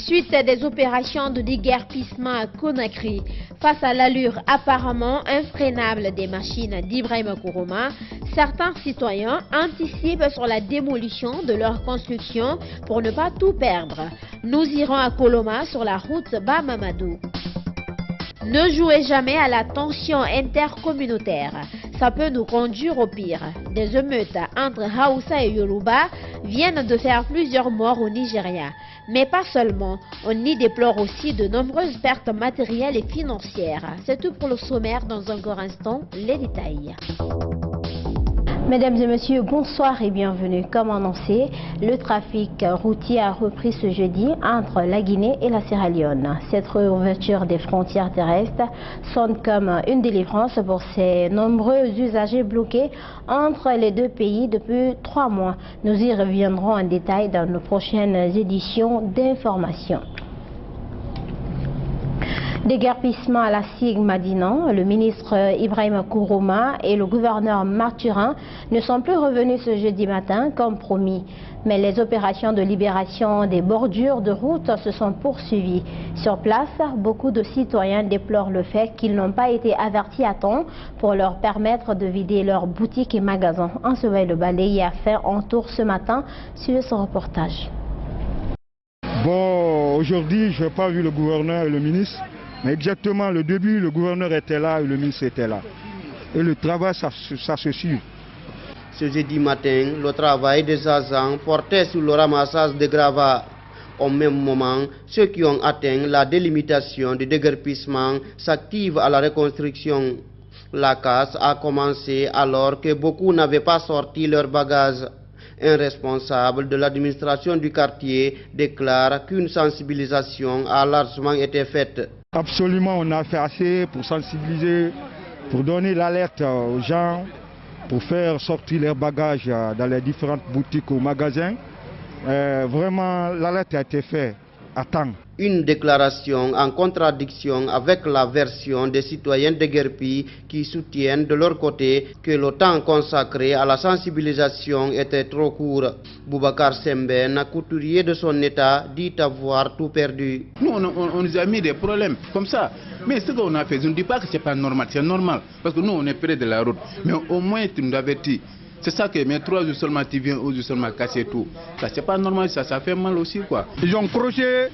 Suite des opérations de déguerpissement à Conakry, face à l'allure apparemment infrénable des machines d'Ibrahima Kourouma, certains citoyens anticipent sur la démolition de leurs constructions pour ne pas tout perdre. Nous irons à Koloma sur la route Bamamadou. Ne jouez jamais à la tension intercommunautaire. Ça peut nous conduire au pire. Des émeutes entre Haoussa et Yoruba viennent de faire plusieurs morts au Nigeria. Mais pas seulement. On y déplore aussi de nombreuses pertes matérielles et financières. C'est tout pour le sommaire. Dans un court instant, les détails. Mesdames et messieurs, bonsoir et bienvenue. Comme annoncé, le trafic routier a repris ce jeudi entre la Guinée et la Sierra Leone. Cette réouverture des frontières terrestres sonne comme une délivrance pour ces nombreux usagers bloqués entre les deux pays depuis 3 mois. Nous y reviendrons en détail dans nos prochaines éditions d'information. Déguerpissement à la SIG Madinan, le ministre Ibrahima Kourouma et le gouverneur Mathurin ne sont plus revenus ce jeudi matin comme promis. Mais les opérations de libération des bordures de route se sont poursuivies. Sur place, beaucoup de citoyens déplorent le fait qu'ils n'ont pas été avertis à temps pour leur permettre de vider leurs boutiques et magasins. Ansevel Le Balé a fait un tour ce matin sur ce reportage. Bon, aujourd'hui, je n'ai pas vu le gouverneur et le ministre. Mais exactement, le début, le gouverneur était là et le ministre était là. Et le travail, ça se suit. Ce jeudi matin, le travail des agents portait sur le ramassage de gravats. Au même moment, ceux qui ont atteint la délimitation du déguerpissement s'activent à la reconstruction. La casse a commencé alors que beaucoup n'avaient pas sorti leurs bagages. Un responsable de l'administration du quartier déclare qu'une sensibilisation a largement été faite. Absolument, on a fait assez pour sensibiliser, pour donner l'alerte aux gens, pour faire sortir leurs bagages dans les différentes boutiques ou magasins. Vraiment, l'alerte a été faite à temps. Une déclaration en contradiction avec la version des citoyens déguerpis qui soutiennent de leur côté que le temps consacré à la sensibilisation était trop court. Boubacar Semben, couturier de son état, dit avoir tout perdu. Nous, on nous a mis des problèmes comme ça. Mais ce qu'on a fait, je ne dis pas que ce n'est pas normal, c'est normal. Parce que nous, on est près de la route. Mais au moins, tu nous avertis. C'est ça que, mais 3 jours seulement, tu viens, 11 jours seulement, casser tout. Ça, c'est pas normal, ça fait mal aussi, quoi. Ils ont croché,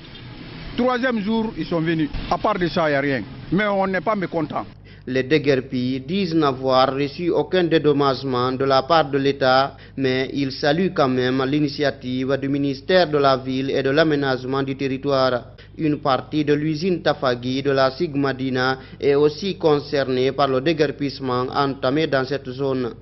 3e jour, ils sont venus. À part de ça, il n'y a rien. Mais on n'est pas mécontents. Les déguerpis disent n'avoir reçu aucun dédommagement de la part de l'État, mais ils saluent quand même l'initiative du ministère de la Ville et de l'Aménagement du Territoire. Une partie de l'usine Tafagui de la SIG Madina est aussi concernée par le déguerpissement entamé dans cette zone.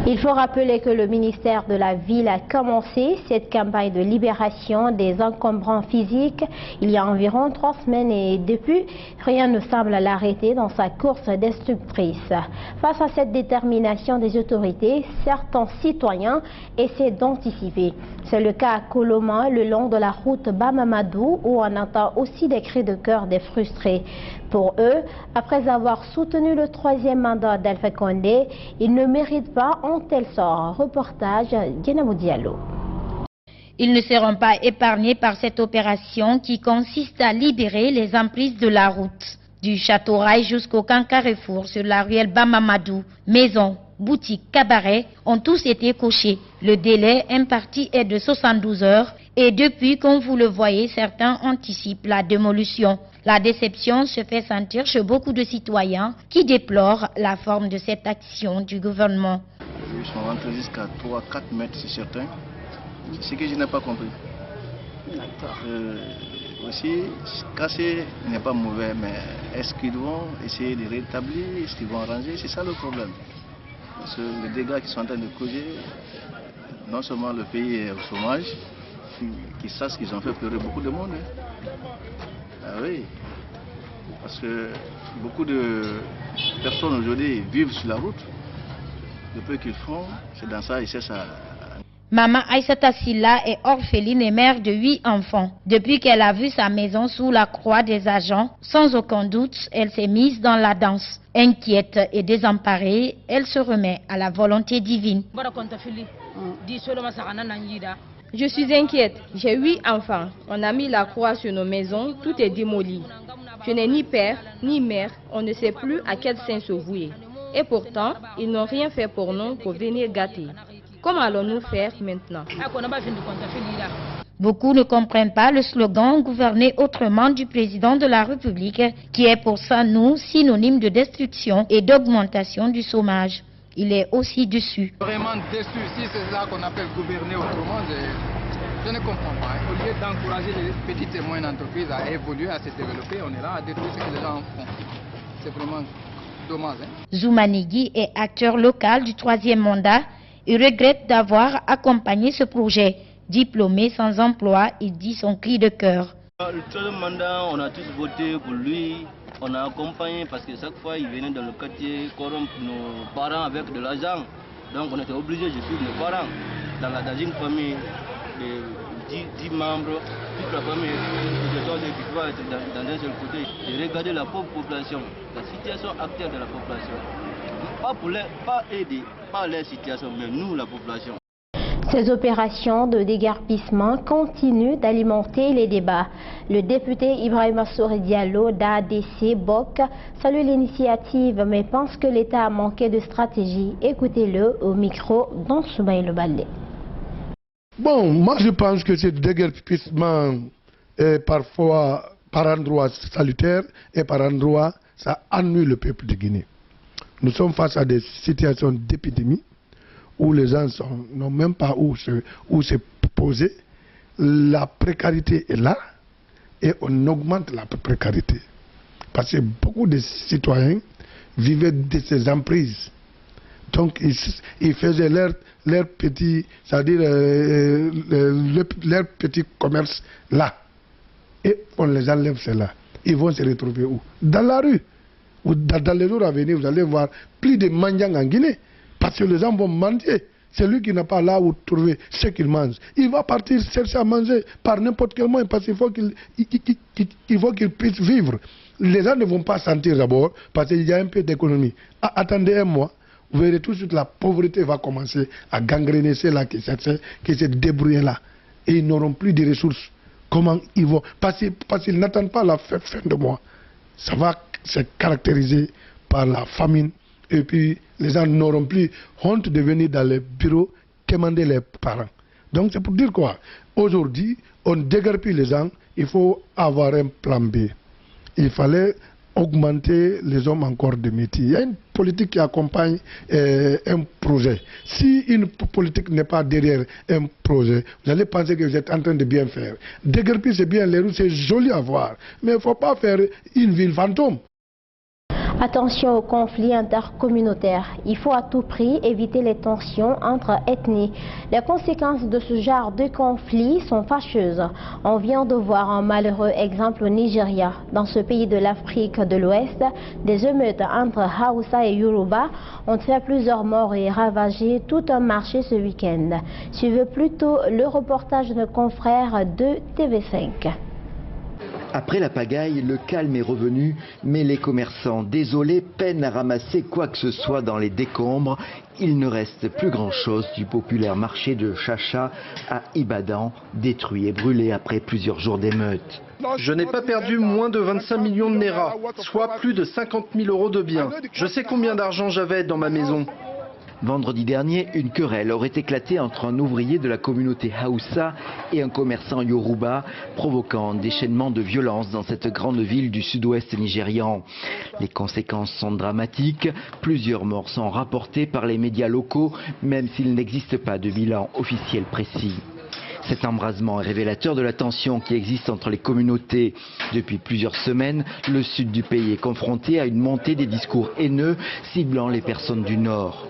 Il faut rappeler que le ministère de la Ville a commencé cette campagne de libération des encombrants physiques il y a environ 3 semaines et depuis, rien ne semble l'arrêter dans sa course destructrice. Face à cette détermination des autorités, certains citoyens essaient d'anticiper. C'est le cas à Koloma, le long de la route Bamamadou, où on entend aussi des cris de cœur des frustrés. Pour eux, après avoir soutenu le 3e mandat d'Alpha Condé, ils ne méritent pas un tel sort. Reportage Dienamou Diallo. Ils ne seront pas épargnés par cette opération qui consiste à libérer les emprises de la route. Du château Rail jusqu'au camp Carrefour sur la ruelle Bamamadou, maisons, boutiques, cabarets ont tous été cochés. Le délai imparti est de 72 heures et depuis, comme vous le voyez, certains anticipent la démolition. La déception se fait sentir chez beaucoup de citoyens qui déplorent la forme de cette action du gouvernement. Ils sont rentrés jusqu'à 3-4 mètres sur certains. C'est ce que je n'ai pas compris. Aussi, casser n'est pas mauvais, mais est-ce qu'ils vont essayer de rétablir, est-ce qu'ils vont arranger? C'est ça le problème. Parce que les dégâts qui sont en train de causer, non seulement le pays est au chômage, qui sachent qu'ils ont fait pleurer beaucoup de monde. Ah oui, parce que beaucoup de personnes aujourd'hui vivent sur la route. Le peu qu'ils font, c'est dans ça, ils cherchent à... Maman Aïssata Silla est orpheline et mère de 8 enfants. Depuis qu'elle a vu sa maison sous la croix des agents, sans aucun doute, elle s'est mise dans la danse. Inquiète et désemparée, elle se remet à la volonté divine. Je suis inquiète. J'ai 8 enfants. On a mis la croix sur nos maisons. Tout est démoli. Je n'ai ni père, ni mère. On ne sait plus à quel saint se vouer. Et pourtant, ils n'ont rien fait pour nous pour venir gâter. Comment allons-nous faire maintenant? Beaucoup ne comprennent pas le slogan « Gouverner autrement » du président de la République, qui est pour ça, nous, synonyme de destruction et d'augmentation du chômage. Il est aussi déçu. Vraiment déçu, si c'est ça qu'on appelle gouverner autrement, je ne comprends pas. Au lieu d'encourager les petites et moyennes entreprises à évoluer, à se développer, on est là à détruire ce que les gens font. C'est vraiment dommage. Zoumanigui est acteur local du 3e mandat et regrette d'avoir accompagné ce projet. Diplômé sans emploi, il dit son cri de cœur. Le 3e mandat, on a tous voté pour lui. On a accompagné parce que chaque fois il venait dans le quartier corrompre nos parents avec de l'argent. Donc on était obligé de suivre nos parents. Dans une famille de 10 membres, toute la famille qui doit être dans un seul côté. Et regarder la pauvre population, la situation actuelle de la population. Pas aider, pas leur situation, mais nous la population. Ces opérations de déguerpissement continuent d'alimenter les débats. Le député Ibrahima Sori Diallo d'ADC BOK salue l'initiative mais pense que l'État a manqué de stratégie. Écoutez-le au micro d'Ansoumaï Balé. Bon, moi je pense que ce déguerpissement est parfois par endroits salutaire et par endroits ça ennuie le peuple de Guinée. Nous sommes face à des situations d'épidémie où les gens n'ont même pas où se poser. La précarité est là et on augmente la précarité. Parce que beaucoup de citoyens vivaient de ces emprises. Donc ils faisaient leur petit, c'est-à-dire leur petit commerce là. Et on les enlève cela. Ils vont se retrouver où? Dans la rue. Ou dans les jours à venir, vous allez voir plus de mendiants en Guinée. Parce que les gens vont mendier. Celui qui n'a pas là où trouver ce qu'il mange, il va partir chercher à manger par n'importe quel moyen parce qu'il faut qu'il puisse vivre. Les gens ne vont pas sentir d'abord parce qu'il y a un peu d'économie. Attendez un mois, vous verrez tout de suite la pauvreté va commencer à gangréner ceux-là qui se débrouillent là. Et ils n'auront plus de ressources. Comment ils vont? Parce qu'ils n'attendent pas la fin de mois. Ça va se caractériser par la famine. Et puis, les gens n'auront plus honte de venir dans les bureaux quémander les parents. Donc, c'est pour dire quoi? Aujourd'hui, on déguerpit les gens, il faut avoir un plan B. Il fallait augmenter les hommes encore de métier. Il y a une politique qui accompagne un projet. Si une politique n'est pas derrière un projet, vous allez penser que vous êtes en train de bien faire. Déguerpir, c'est bien, les rues, c'est joli à voir. Mais il ne faut pas faire une ville fantôme. Attention aux conflits intercommunautaires. Il faut à tout prix éviter les tensions entre ethnies. Les conséquences de ce genre de conflits sont fâcheuses. On vient de voir un malheureux exemple au Nigeria. Dans ce pays de l'Afrique de l'Ouest, des émeutes entre Hausa et Yoruba ont fait plusieurs morts et ravagé tout un marché ce week-end. Suivez plutôt le reportage de nos confrères de TV5. Après la pagaille, le calme est revenu, mais les commerçants désolés peinent à ramasser quoi que ce soit dans les décombres. Il ne reste plus grand-chose du populaire marché de Chacha à Ibadan, détruit et brûlé après plusieurs jours d'émeutes. Je n'ai pas perdu moins de 25 millions de Naira, soit plus de 50 000 € de biens. Je sais combien d'argent j'avais dans ma maison. Vendredi dernier, une querelle aurait éclaté entre un ouvrier de la communauté Hausa et un commerçant Yoruba, provoquant un déchaînement de violence dans cette grande ville du sud-ouest nigérian. Les conséquences sont dramatiques. Plusieurs morts sont rapportées par les médias locaux, même s'il n'existe pas de bilan officiel précis. Cet embrasement est révélateur de la tension qui existe entre les communautés. Depuis plusieurs semaines, le sud du pays est confronté à une montée des discours haineux ciblant les personnes du nord.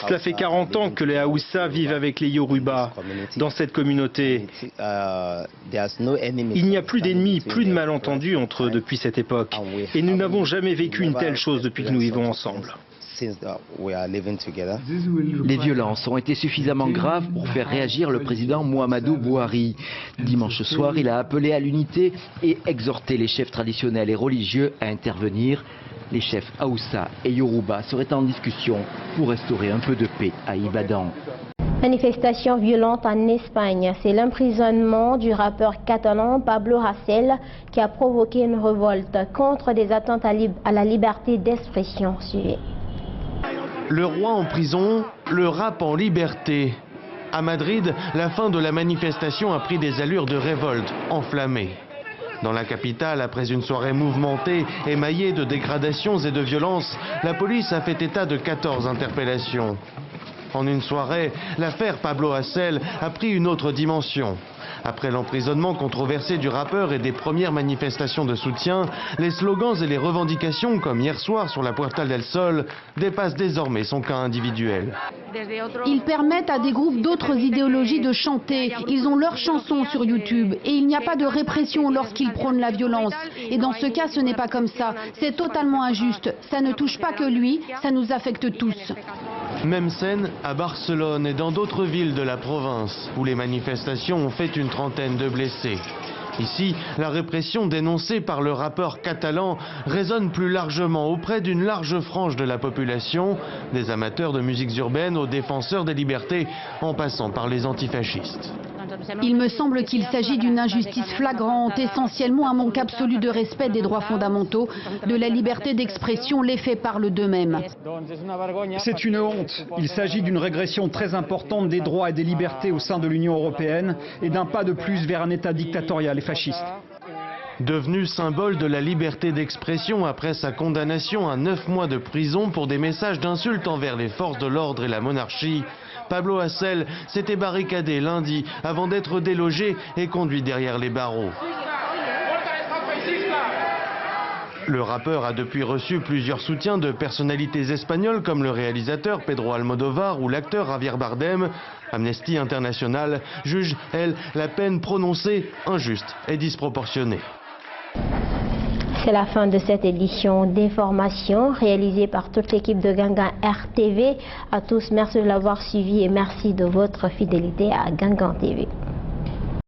Cela fait 40 ans que les Haoussa vivent avec les Yoruba dans cette communauté. Il n'y a plus d'ennemis, plus de malentendus entre eux depuis cette époque. Et nous n'avons jamais vécu une telle chose depuis que nous vivons ensemble. Les violences ont été suffisamment graves pour faire réagir le président Muhammadu Buhari. Dimanche soir, il a appelé à l'unité et exhorté les chefs traditionnels et religieux à intervenir. Les chefs Hausa et Yoruba seraient en discussion pour restaurer un peu de paix à Ibadan. Manifestation violente en Espagne. C'est l'emprisonnement du rappeur catalan Pablo Hasél qui a provoqué une révolte contre des atteintes à la liberté d'expression. Suivez. Le roi en prison, le rap en liberté. À Madrid, la fin de la manifestation a pris des allures de révolte enflammée. Dans la capitale, après une soirée mouvementée, émaillée de dégradations et de violences, la police a fait état de 14 interpellations. En une soirée, l'affaire Pablo Hasél a pris une autre dimension. Après l'emprisonnement controversé du rappeur et des premières manifestations de soutien, les slogans et les revendications, comme hier soir sur la Puerta del Sol, dépassent désormais son cas individuel. Ils permettent à des groupes d'autres idéologies de chanter. Ils ont leurs chansons sur YouTube et il n'y a pas de répression lorsqu'ils prônent la violence. Et dans ce cas, ce n'est pas comme ça. C'est totalement injuste. Ça ne touche pas que lui, ça nous affecte tous. Même scène à Barcelone et dans d'autres villes de la province, où les manifestations ont fait une trentaine de blessés. Ici, la répression dénoncée par le rappeur catalan résonne plus largement auprès d'une large frange de la population, des amateurs de musiques urbaines aux défenseurs des libertés, en passant par les antifascistes. Il me semble qu'il s'agit d'une injustice flagrante, essentiellement un manque absolu de respect des droits fondamentaux, de la liberté d'expression. Les faits parlent d'eux-mêmes. C'est une honte. Il s'agit d'une régression très importante des droits et des libertés au sein de l'Union européenne et d'un pas de plus vers un État dictatorial et fasciste. Devenu symbole de la liberté d'expression après sa condamnation à 9 mois de prison pour des messages d'insultes envers les forces de l'ordre et la monarchie, Pablo Hasél s'était barricadé lundi avant d'être délogé et conduit derrière les barreaux. Le rappeur a depuis reçu plusieurs soutiens de personnalités espagnoles comme le réalisateur Pedro Almodóvar ou l'acteur Javier Bardem. Amnesty International juge, elle, la peine prononcée injuste et disproportionnée. C'est la fin de cette édition d'information réalisée par toute l'équipe de Gangan RTV. À tous, merci de l'avoir suivi et merci de votre fidélité à Gangan TV.